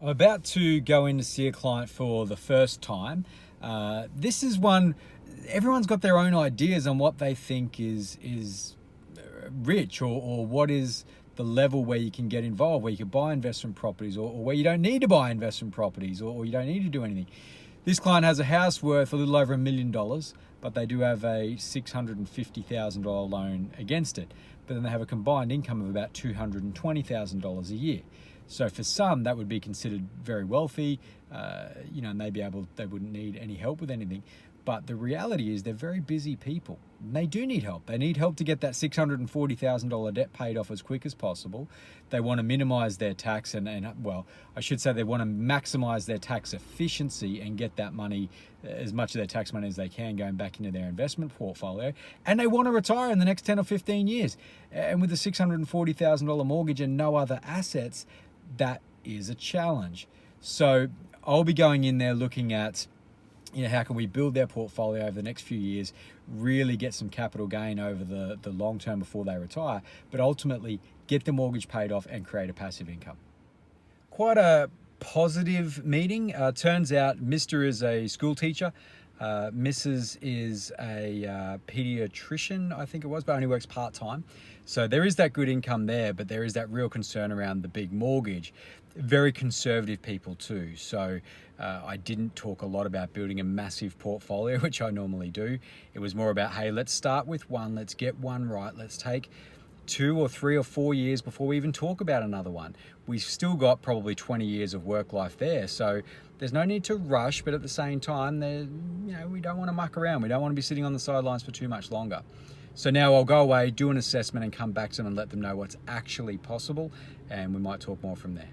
I'm about to go in to see a client for the first time. This is one, everyone's got their own ideas on what they think is rich, or what is the level where you can get involved, where you can buy investment properties, or where you don't need to buy investment properties, or you don't need to do anything. This client has a house worth a little over $1 million, but they do have a $650,000 loan against it. But then they have a combined income of about $220,000 a year. So for some, that would be considered very wealthy, and they wouldn't need any help with anything. But the reality is they're very busy people. And they do need help. They need help to get that $640,000 debt paid off as quick as possible. They want to minimize their tax I should say they want to maximize their tax efficiency and get that money, as much of their tax money as they can, going back into their investment portfolio. And they want to retire in the next 10 or 15 years. And with a $640,000 mortgage and no other assets, that is a challenge. So I'll be going in there looking at, how can we build their portfolio over the next few years, really get some capital gain over the long term before they retire, but ultimately get the mortgage paid off and create a passive income. Quite a positive meeting. Turns out Mr. is a school teacher. Mrs. is a pediatrician, I think it was, but only works part-time. So there is that good income there, but there is that real concern around the big mortgage. Very conservative people too. So I didn't talk a lot about building a massive portfolio, which I normally do. It was more about, hey, let's start with one, let's get one right, let's take 2 or 3 or 4 years before we even talk about another one. We've still got probably 20 years of work life there. So there's no need to rush, but at the same time, we don't want to muck around. We don't want to be sitting on the sidelines for too much longer. So now I'll go away, do an assessment and come back to them and let them know what's actually possible. And we might talk more from there.